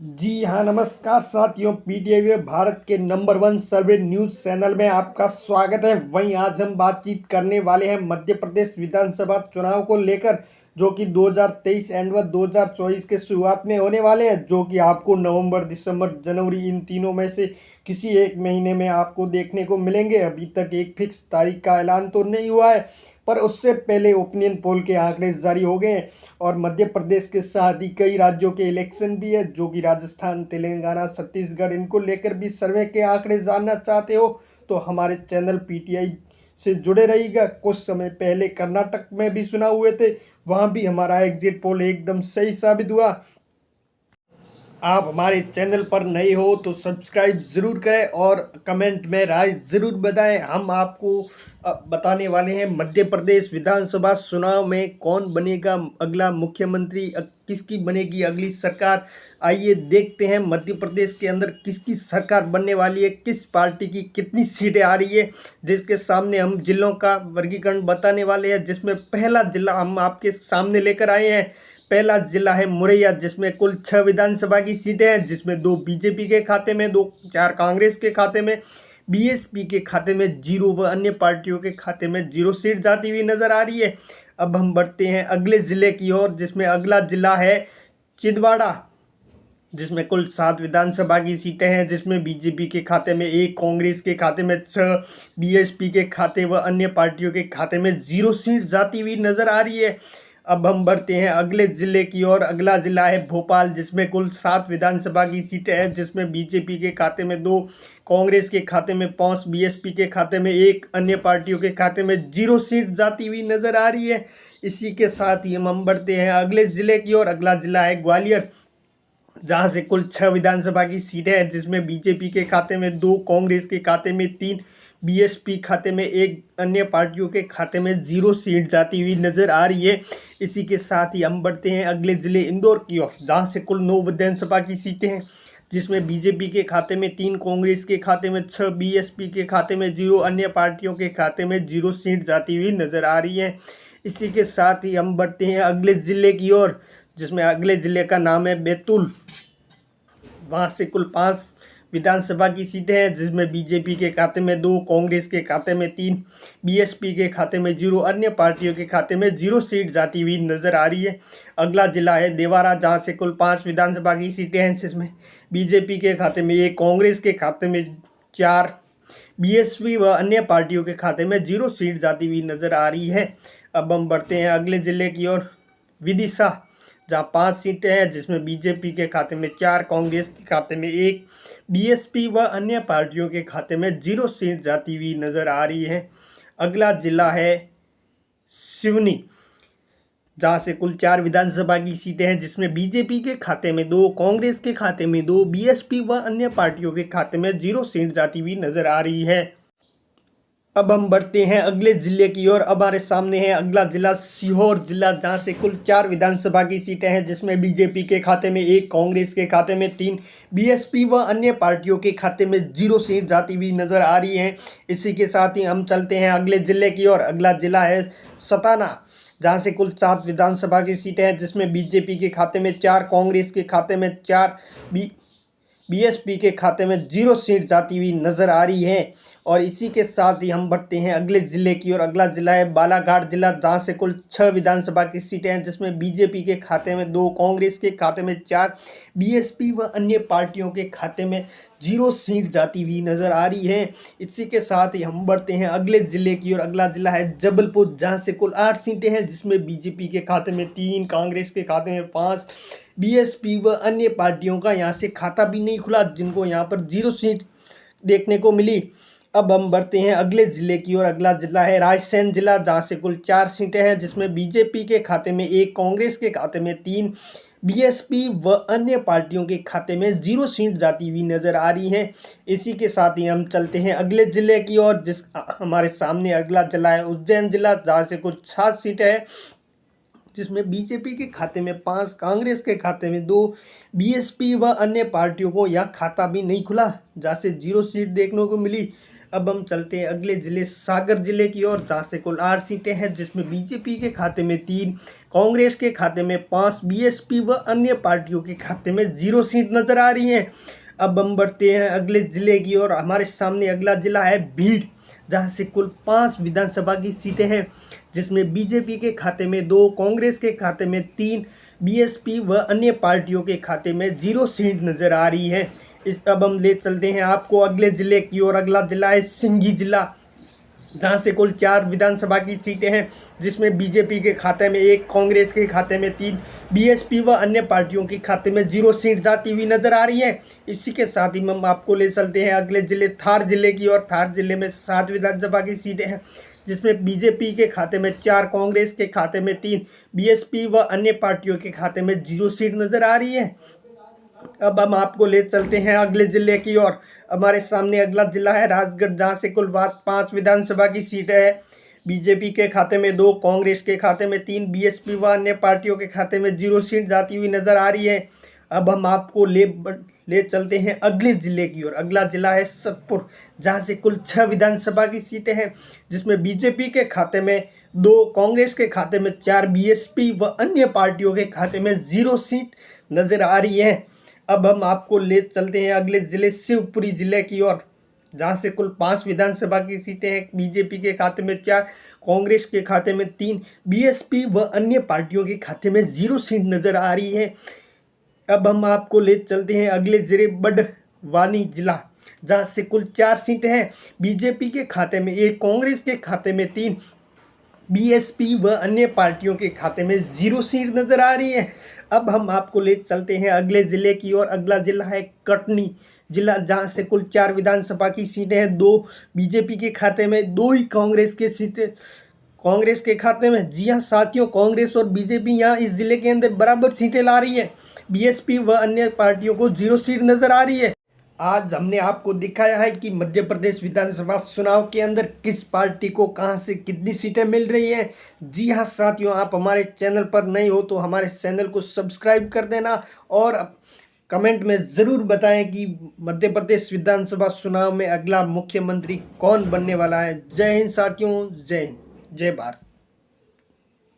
जी हाँ, नमस्कार साथियों। पीटीआई भारत के नंबर 1 सर्वे न्यूज़ चैनल में आपका स्वागत है। वहीं आज हम बातचीत करने वाले हैं मध्य प्रदेश विधानसभा चुनाव को लेकर, जो कि 2023 एंड व 2024 के शुरुआत में होने वाले हैं, जो कि आपको नवंबर, दिसंबर, जनवरी इन तीनों में से किसी एक महीने में आपको देखने को मिलेंगे। अभी तक एक फिक्स तारीख का ऐलान तो नहीं हुआ है, पर उससे पहले ओपिनियन पोल के आंकड़े जारी हो गए हैं। और मध्य प्रदेश के साथ ही कई राज्यों के इलेक्शन भी है, जो कि राजस्थान, तेलंगाना, छत्तीसगढ़, इनको लेकर भी सर्वे के आंकड़े जानना चाहते हो तो हमारे चैनल पीटीआई से जुड़े रहिएगा। कुछ समय पहले कर्नाटक में भी चुनाव हुए थे, वहाँ भी हमारा एग्जिट पोल एकदम सही साबित हुआ। आप हमारे चैनल पर नए हो तो सब्सक्राइब ज़रूर करें और कमेंट में राय ज़रूर बताएं। हम आपको बताने वाले हैं मध्य प्रदेश विधानसभा चुनाव में कौन बनेगा अगला मुख्यमंत्री, किसकी बनेगी अगली सरकार। आइए देखते हैं मध्य प्रदेश के अंदर किसकी सरकार बनने वाली है, किस पार्टी की कितनी सीटें आ रही है, जिसके सामने हम जिलों का वर्गीकरण बताने वाले हैं। जिसमें पहला जिला हम आपके सामने लेकर आए हैं। पहला जिला है मुरैया, जिसमें कुल 6 विधानसभा की सीटें हैं, जिसमें 2 बीजेपी के खाते में, 4 कांग्रेस के खाते में, बीएसपी के खाते में 0 व अन्य पार्टियों के खाते में 0 सीट जाती हुई नजर आ रही है। अब हम बढ़ते हैं अगले जिले की ओर, जिसमें अगला जिला है छिंदवाड़ा, जिसमें कुल 7 विधानसभा की सीटें हैं, जिसमें बीजेपी के खाते में 1, कांग्रेस के खाते में 6, बीएसपी के खाते व अन्य पार्टियों के खाते में 0 सीट जाती हुई नजर आ रही है। अब हम बढ़ते हैं अगले जिले की ओर। अगला जिला है भोपाल, जिसमें कुल 7 विधानसभा की सीटें हैं, जिसमें बीजेपी के खाते में 2, कांग्रेस के खाते में 5, बीएसपी के खाते में 1, अन्य पार्टियों के खाते में 0 सीट जाती हुई नजर आ रही है। इसी के साथ ही हम बढ़ते हैं अगले जिले की ओर। अगला जिला है ग्वालियर, जहां से कुल 6 विधानसभा की सीटें हैं, जिसमें बीजेपी के खाते में 2, कांग्रेस के खाते में 3, बीएसपी खाते में 1, अन्य पार्टियों के खाते में 0 सीट जाती हुई नजर आ रही है। इसी के साथ ही हम बढ़ते हैं अगले जिले इंदौर की ओर, जहां से कुल 9 विधानसभा की सीटें हैं, जिसमें बीजेपी के खाते में 3, कांग्रेस के खाते में 6, बीएसपी के खाते में 0, अन्य पार्टियों के खाते में 0 सीट जाती हुई नजर आ रही है। इसी के साथ ही हम बढ़ते हैं अगले जिले की ओर, जिसमें अगले जिले का नाम है बैतूल। वहाँ से कुल 5 विधानसभा की सीटें हैं, जिसमें बीजेपी के खाते में 2, कांग्रेस के खाते में 3, बीएसपी के खाते में 0, अन्य पार्टियों के खाते में 0 सीट जाती हुई नजर आ रही है। अगला जिला है देवारा, जहाँ से कुल 5 विधानसभा की सीटें हैं, जिसमें बीजेपी के खाते में 1, कांग्रेस के खाते में 4, बीएसपी व अन्य पार्टियों के खाते में 0 सीट जाती हुई नजर आ रही है। अब हम बढ़ते हैं अगले जिले की ओर, विदिशा, जहाँ 5 सीटें हैं, जिसमें बीजेपी के खाते में 4, कांग्रेस के खाते में 1, बीएसपी व अन्य पार्टियों के खाते में 0 सीट जाती हुई नजर आ रही है। अगला जिला है सिवनी, जहाँ से कुल 4 विधानसभा की सीटें हैं, जिसमें बीजेपी के खाते में 2, कांग्रेस के खाते में 2, बीएसपी व अन्य पार्टियों के खाते में 0 सीट जाती हुई नजर आ रही है। अब हम बढ़ते हैं अगले जिले की ओर। अब हमारे सामने है अगला जिला सीहोर जिला, जहां से कुल 4 विधानसभा की सीटें हैं, जिसमें बीजेपी के खाते में 1, कांग्रेस के खाते में 3, बीएसपी व अन्य पार्टियों के खाते में 0 सीट जाती हुई नजर आ रही है। इसी के साथ ही हम चलते हैं अगले जिले की ओर। अगला जिला है सताना, जहां से कुल 7 विधानसभा की सीटें हैं, जिसमें बीजेपी के खाते में 4, कांग्रेस के खाते में 4, बीएसपी के खाते में 0 सीट जाती हुई नजर आ रही है। और इसी के साथ ही हम बढ़ते हैं अगले जिले की ओर। अगला जिला है बालाघाट जिला, जहां से कुल 6 विधानसभा की सीटें हैं, जिसमें बीजेपी के खाते में 2, कांग्रेस के खाते में 4, बीएसपी व अन्य पार्टियों के खाते में 0 सीट जाती हुई नजर आ रही है। इसी के साथ ही हम बढ़ते हैं अगले जिले की ओर। अगला जिला है जबलपुर, जहां से कुल 8 सीटें हैं, जिसमें बीजेपी के खाते में 3, कांग्रेस के खाते में 5, बीएसपी व अन्य पार्टियों का यहाँ से खाता भी नहीं खुला, जिनको यहाँ पर 0 सीट देखने को मिली। अब हम बढ़ते हैं अगले जिले की ओर। अगला जिला है रायसेन जिला, जहाँ से कुल 4 सीटें हैं, जिसमें बीजेपी के खाते में 1, कांग्रेस के खाते में 3, बीएसपी व अन्य पार्टियों के खाते में 0 सीट जाती हुई नजर आ रही हैं। इसी के साथ ही हम चलते हैं अगले जिले की ओर, जिस हमारे सामने अगला जिला है उज्जैन जिला, जहाँ से कुल 7 सीटें हैं, जिसमें बीजेपी के खाते में 5, कांग्रेस के खाते में 2, बीएसपी व अन्य पार्टियों को यह खाता भी नहीं खुला, जहाँ से 0 सीट देखने को मिली। अब हम चलते हैं अगले जिले सागर जिले की ओर, जहाँ से कुल 8 सीटें हैं, जिसमें बीजेपी के खाते में 3, कांग्रेस के खाते में 5, बीएसपी व अन्य पार्टियों के खाते में 0 सीट नजर आ रही हैं। अब हम बढ़ते हैं अगले जिले की ओर। हमारे सामने अगला जिला है भीड़, जहाँ से कुल 5 विधानसभा की सीटें हैं, जिसमें बीजेपी के खाते में 2, कांग्रेस के खाते में 3, बीएसपी व अन्य पार्टियों के खाते में 0 सीट नजर आ रही है। अब हम ले चलते हैं आपको अगले जिले की ओर। अगला जिला है सिंगी जिला, जहाँ से कुल 4 विधानसभा की सीटें हैं, जिसमें बीजेपी के खाते में 1, कांग्रेस के खाते में 3, बीएसपी व अन्य पार्टियों के खाते में 0 सीट जाती हुई नजर आ रही है। इसी के साथ ही हम आपको ले चलते हैं अगले जिले थार जिले की ओर। थार जिले में 7 विधानसभा की सीटें हैं, जिसमें बीजेपी के खाते में 4, कांग्रेस के खाते में 3, बीएसपी व अन्य पार्टियों के खाते में 0 सीट नजर आ रही है। अब हम आपको ले चलते हैं अगले जिले की ओर। हमारे सामने अगला जिला है राजगढ़, जहाँ से कुल 5 विधानसभा की सीटें हैं, बीजेपी के खाते में 2, कांग्रेस के खाते में 3, बीएसपी व अन्य पार्टियों के खाते में 0 सीट जाती हुई नजर आ रही है। अब हम आपको ले चलते हैं अगले जिले की ओर। अगला जिला है सतपुर, जहाँ से कुल 6 विधानसभा की सीटें हैं, जिसमें बीजेपी के खाते में 2, कांग्रेस के खाते में 4, बीएसपी व अन्य पार्टियों के खाते में 0 सीट नजर आ रही है। अब हम आपको ले चलते हैं अगले जिले शिवपुरी जिले की ओर, जहाँ से कुल 5 विधानसभा की सीटें हैं, बीजेपी के खाते में 4, कांग्रेस के खाते में 3, बीएसपी व अन्य पार्टियों के खाते में 0 सीट नजर आ रही है। अब हम आपको ले चलते हैं अगले जिले बड़वानी जिला, जहाँ से कुल 4 सीटें हैं, बीजेपी के खाते में 1, कांग्रेस के खाते में 3, बीएसपी व अन्य पार्टियों के खाते में 0 सीट नजर आ रही है। अब हम आपको ले चलते हैं अगले जिले की ओर। अगला जिला है कटनी जिला, जहाँ से कुल 4 विधानसभा की सीटें हैं, 2 बीजेपी के खाते में, 2 ही कांग्रेस के खाते में। जी हाँ साथियों, कांग्रेस और बीजेपी यहाँ इस जिले के अंदर बराबर सीटें ला रही है, बीएसपी व अन्य पार्टियों को 0 सीट नजर आ रही है। आज हमने आपको दिखाया है कि मध्य प्रदेश विधानसभा चुनाव के अंदर किस पार्टी को कहां से कितनी सीटें मिल रही हैं। जी हां साथियों, आप हमारे चैनल पर नए हो तो हमारे चैनल को सब्सक्राइब कर देना और कमेंट में ज़रूर बताएं कि मध्य प्रदेश विधानसभा चुनाव में अगला मुख्यमंत्री कौन बनने वाला है। जय हिंद साथियों, जय हिंद, जय भारत।